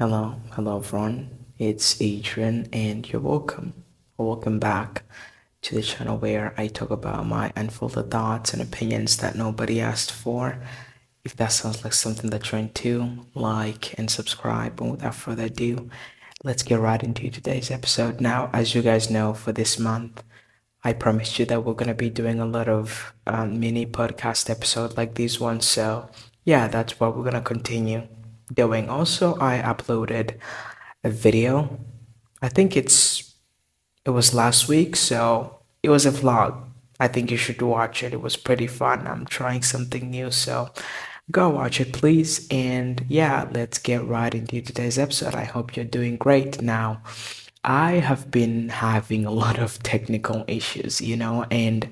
Hello everyone. It's Adrian and you're welcome. Welcome back to the channel where I talk about my unfiltered thoughts and opinions that nobody asked for. If that sounds like something that you're into, like and subscribe. And without further ado, let's get right into today's episode. Now, as you guys know, for this month, I promised you that we're gonna be doing a lot of mini podcast episode like these ones. So yeah, that's what we're gonna continue doing. Also, I uploaded a video. I think it was last week, so it was a vlog. I think you should watch it. It was pretty fun. I'm trying something new, so go watch it, please. And yeah, let's get right into today's episode. I hope you're doing great. Now, I have been having a lot of technical issues, and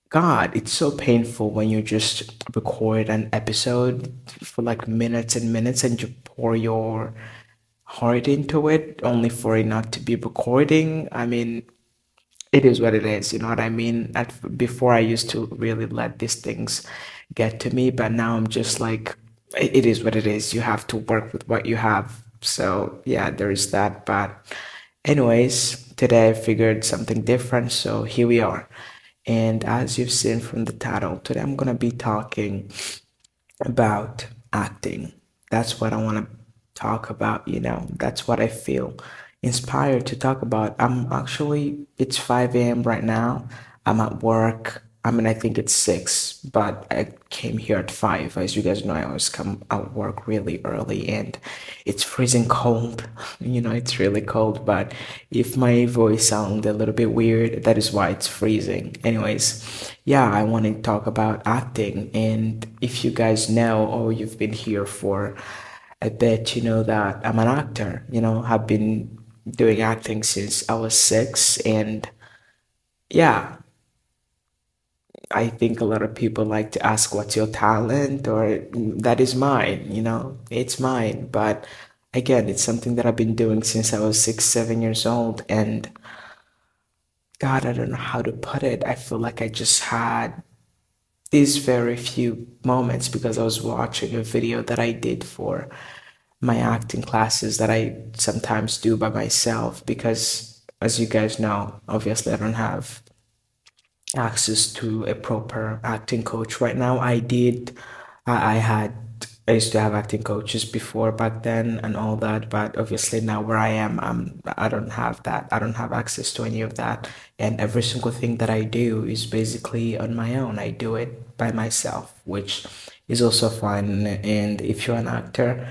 God, it's so painful when you just record an episode for like minutes and minutes and you pour your heart into it only for it not to be recording. I mean, it is what it is, you know what I mean? Before I used to really let these things get to me, but now I'm just like, it is what it is. You have to work with what you have. So yeah, there is that. But anyways, today I figured something different, so here we are. And as you've seen from the title, today I'm gonna be talking about acting. That's what I want to talk about, That's what I feel inspired to talk about. It's 5 a.m. right now. I'm at work. I mean, I think it's 6, but I came here at 5. As you guys know, I always come out work really early and it's freezing cold. It's really cold, but if my voice sounds a little bit weird, that is why it's freezing. Anyways, yeah, I want to talk about acting. And if you guys know or you've been here for a bit, you know that I'm an actor, have been doing acting since I was 6. And yeah, I think a lot of people like to ask, what's your talent? Or that is mine, it's mine. But again, it's something that I've been doing since I was 6, 7 years old. And God, I don't know how to put it. I feel like I just had these very few moments because I was watching a video that I did for my acting classes that I sometimes do by myself because, as you guys know, obviously I don't have access to a proper acting coach right now. I used to have acting coaches before back then and all that, but obviously now where I am, I don't have that. I don't have access to any of that. And every single thing that I do is basically on my own. I do it by myself, which is also fun. And if you're an actor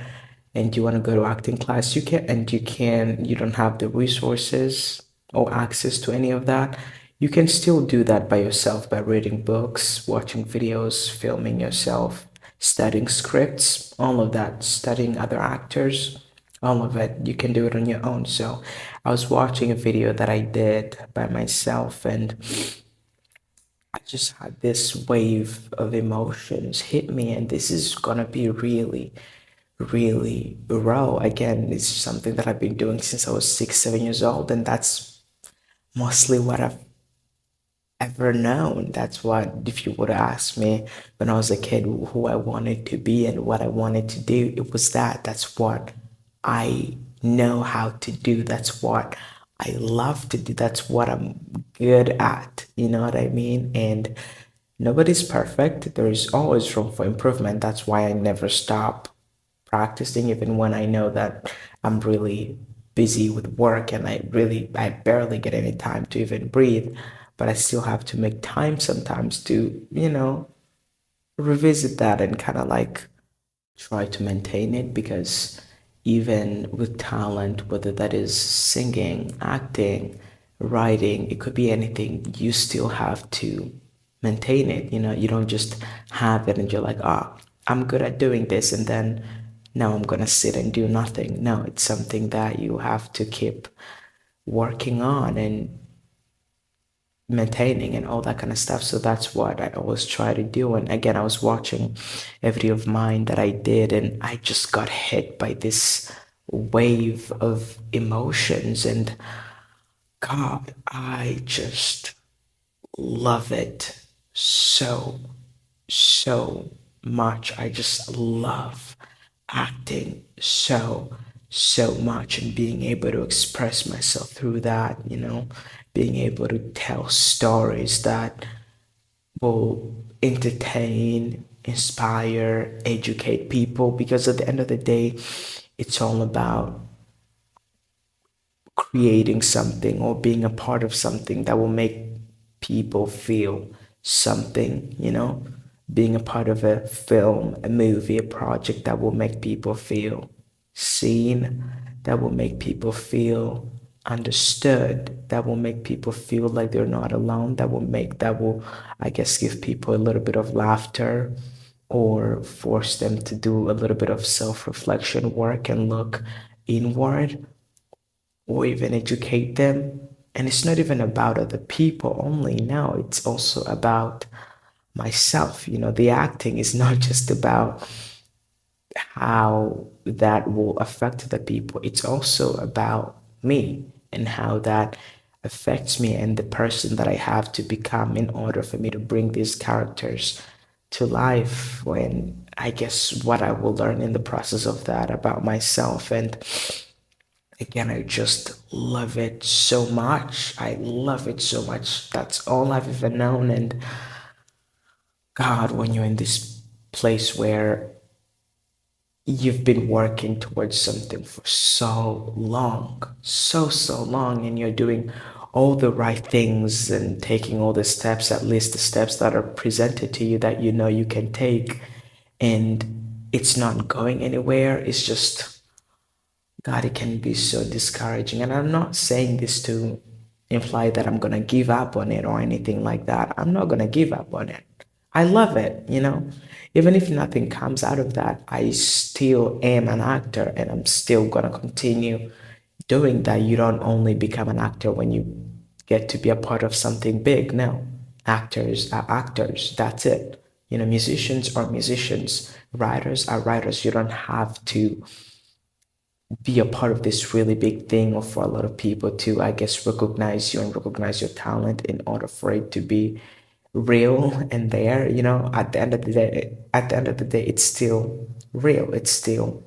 and you want to go to acting class, you can, and you don't have the resources or access to any of that, you can still do that by yourself by reading books, watching videos, filming yourself, studying scripts, all of that, studying other actors, all of it. You can do it on your own. So I was watching a video that I did by myself and I just had this wave of emotions hit me, and this is gonna be really, really raw. Again, it's something that I've been doing since I was 6, 7 years old, and that's mostly what I've ever known. That's what, if you would ask me when I was a kid who I wanted to be and what I wanted to do, it was that. That's what I know how to do. That's what I love to do. That's what I'm good at. You know what I mean? And nobody's perfect. There is always room for improvement. That's why I never stop practicing, even when I know that I'm really busy with work and I barely get any time to even breathe, but I still have to make time sometimes to, revisit that and kind of like try to maintain it because even with talent, whether that is singing, acting, writing, it could be anything, you still have to maintain it. You don't just have it and you're like, I'm good at doing this, and then now I'm gonna sit and do nothing. No, it's something that you have to keep working on and maintaining and all that kind of stuff. So that's what I always try to do. And again, I was watching a video of mine that I did, and I just got hit by this wave of emotions. And God, I just love it so, so much. I just love acting so much and being able to express myself through that, being able to tell stories that will entertain, inspire, educate people, because at the end of the day, it's all about creating something or being a part of something that will make people feel something, being a part of a film, a movie, a project that will make people feel seen, that will make people feel understood, that will make people feel like they're not alone, that will, I guess, give people a little bit of laughter or force them to do a little bit of self-reflection work and look inward, or even educate them. And it's not even about other people only. No, it's also about myself. The acting is not just about how that will affect the people, it's also about me and how that affects me and the person that I have to become in order for me to bring these characters to life. When I guess what I will learn in the process of that about myself. And again, I just love it so much. I love it so much. That's all I've ever known. And God, when you're in this place where you've been working towards something for so long, so long, and you're doing all the right things and taking all the steps, at least the steps that are presented to you that you know you can take, and it's not going anywhere, it's just, God, it can be so discouraging. And I'm not saying this to imply that I'm going to give up on it or anything like that. I'm not going to give up on it. I love it. Even if nothing comes out of that, I still am an actor and I'm still going to continue doing that. You don't only become an actor when you get to be a part of something big. No, actors are actors. That's it. Musicians are musicians. Writers are writers. You don't have to be a part of this really big thing, or for a lot of people to, I guess, recognize you and recognize your talent in order for it to be real and there. At the end of the day, it's still real, it's still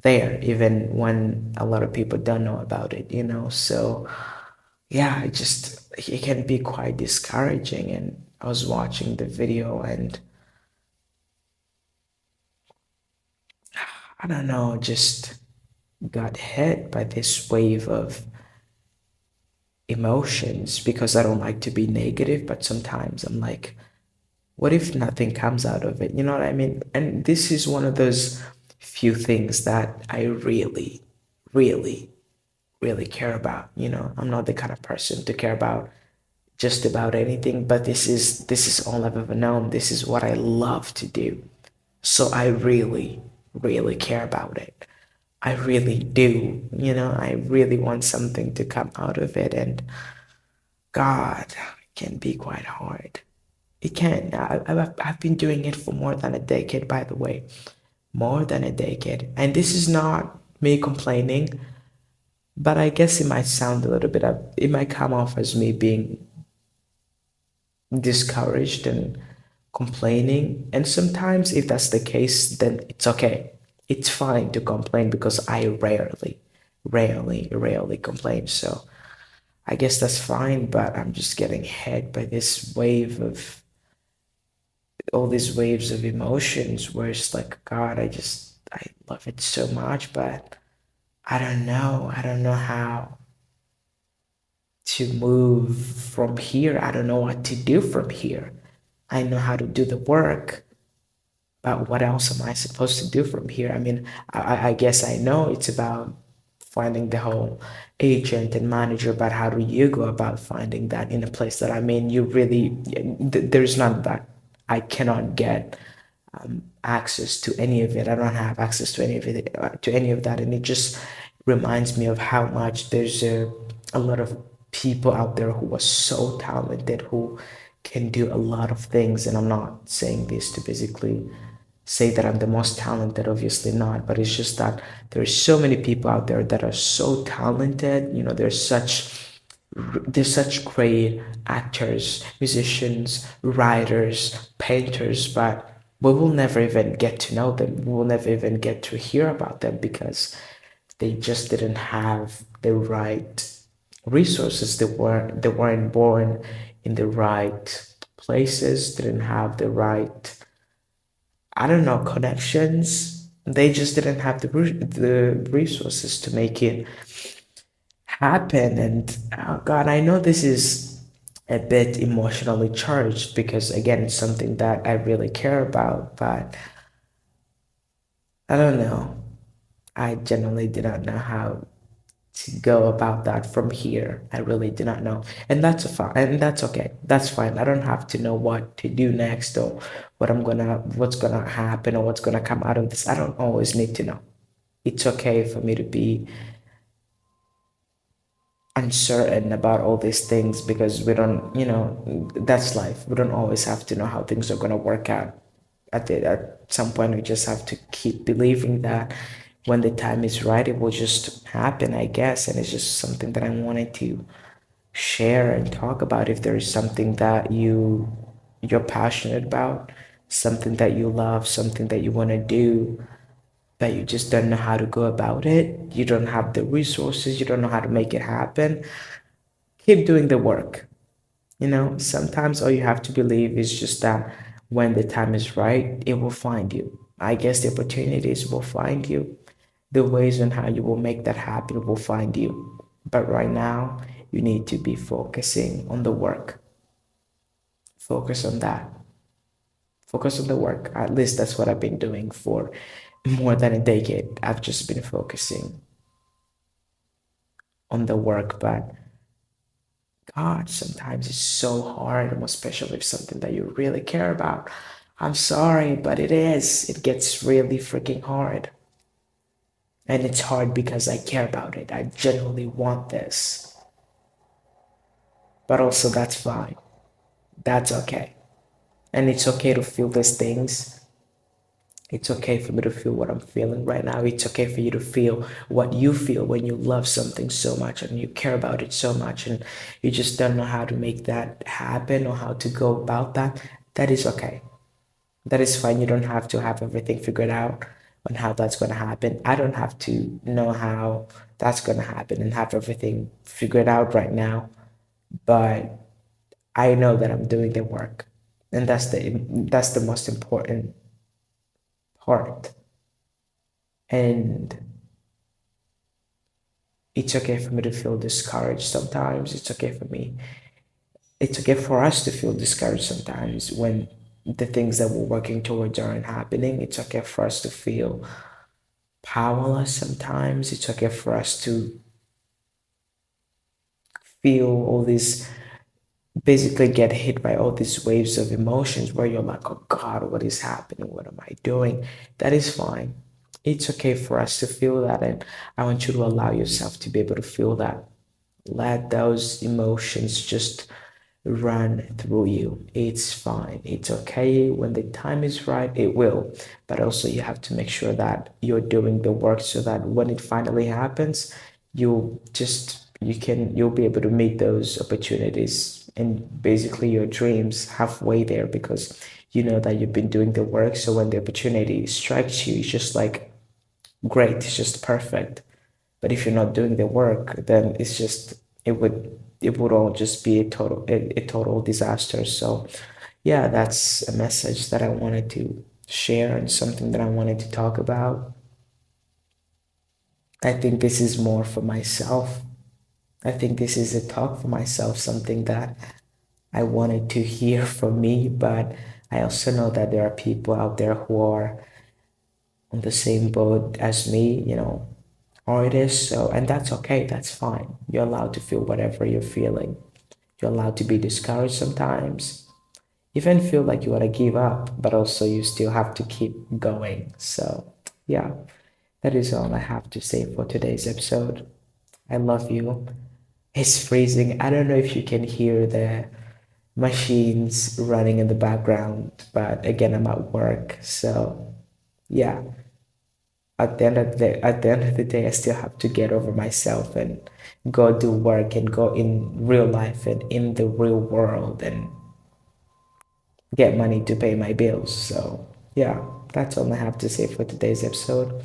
there, even when a lot of people don't know about it. So yeah, it can be quite discouraging. And I was watching the video and I don't know, just got hit by this wave of emotions, because I don't like to be negative, but sometimes I'm like, what if nothing comes out of it? You know what I mean? And this is one of those few things that I really, really, really care about. I'm not the kind of person to care about just about anything, but this is all I've ever known. This is what I love to do. So I really, really care about it. I really do. I really want something to come out of it. And God, it can be quite hard. It can. I've been doing it for more than a decade, by the way. More than a decade. And this is not me complaining, but I guess it might sound a little bit of, it might come off as me being discouraged and complaining. And sometimes, if that's the case, then it's okay. It's fine to complain, because I rarely, rarely, rarely complain. So I guess that's fine, but I'm just getting hit by this wave of all these waves of emotions where it's like, God, I love it so much, but I don't know. I don't know how to move from here. I don't know what to do from here. I know how to do the work, but what else am I supposed to do from here? I mean, I guess I know it's about finding the whole agent and manager, but how do you go about finding that in a place that, I mean, you really, there's none that I cannot get access to any of it. I don't have access to any of it, to any of that, and it just reminds me of how much there's a lot of people out there who are so talented, who can do a lot of things. And I'm not saying this to basically say that I'm the most talented, obviously not, but it's just that there's so many people out there that are so talented. They're such great actors, musicians, writers, painters, but we will never even get to know them. We will never even get to hear about them because they just didn't have the right resources. They weren't born in the right places, didn't have the right, I don't know, connections. They just didn't have the resources to make it happen. And oh God, I know this is a bit emotionally charged because again, it's something that I really care about, but I don't know. I genuinely did not know how to go about that from here. I really do not know. And that's fine. And that's okay. That's fine. I don't have to know what to do next or what's gonna happen or what's gonna come out of this. I don't always need to know. It's okay for me to be uncertain about all these things because we don't, that's life. We don't always have to know how things are gonna work out. At some point, we just have to keep believing that when the time is right, it will just happen, I guess. And it's just something that I wanted to share and talk about. If there is something that you're passionate about, something that you love, something that you want to do, but you just don't know how to go about it, you don't have the resources, you don't know how to make it happen, keep doing the work. Sometimes all you have to believe is just that when the time is right, it will find you. I guess the opportunities will find you. The ways on how you will make that happen will find you. But right now, you need to be focusing on the work. Focus on that. Focus on the work. At least that's what I've been doing for more than a decade. I've just been focusing on the work, but God, sometimes it's so hard, most especially if something that you really care about. I'm sorry, but it is. It gets really freaking hard. And it's hard because I care about it. I genuinely want this. But also, that's fine. That's okay. And it's okay to feel these things. It's okay for me to feel what I'm feeling right now. It's okay for you to feel what you feel when you love something so much and you care about it so much and you just don't know how to make that happen or how to go about that. That is okay. That is fine. You don't have to have everything figured out on how that's going to happen. I don't have to know how that's going to happen and have everything figured out right now. But I know that I'm doing the work. And that's the most important part. And it's okay for me to feel discouraged sometimes. It's okay for us to feel discouraged sometimes when the things that we're working towards aren't happening. It's okay for us to feel powerless sometimes. It's okay for us to feel all these, basically get hit by all these waves of emotions where you're like, oh God, what is happening? What am I doing? That is fine. It's okay for us to feel that. And I want you to allow yourself to be able to feel that. Let those emotions just run through you. It's fine. It's okay. When the time is right, it will. But also, you have to make sure that you're doing the work so that when it finally happens, you'll be able to meet those opportunities and basically your dreams halfway there because you know that you've been doing the work. So when the opportunity strikes you, it's just like great, it's just perfect. But if you're not doing the work, then it would all just be a total disaster. So yeah, that's a message that I wanted to share and something that I wanted to talk about. I think this is more for myself. I think this is a talk for myself, something that I wanted to hear from me, but I also know that there are people out there who are on the same boat as me, artists. So, and that's okay. That's fine. You're allowed to feel whatever you're feeling. You're allowed to be discouraged sometimes. Even feel like you want to give up, but also you still have to keep going. So, yeah, that is all I have to say for today's episode. I love you. It's freezing. I don't know if you can hear the machines running in the background, but again, I'm at work. So, yeah, at the end of the day, I still have to get over myself and go do work and go in real life and in the real world and get money to pay my bills. So Yeah, that's all I have to say for today's episode.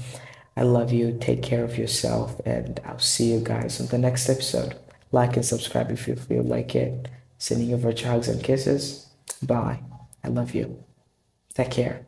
I love you. Take care of yourself, and I'll see you guys on the next episode. Like and subscribe if you feel like it. Sending you virtual hugs and kisses. Bye. I love you. Take care.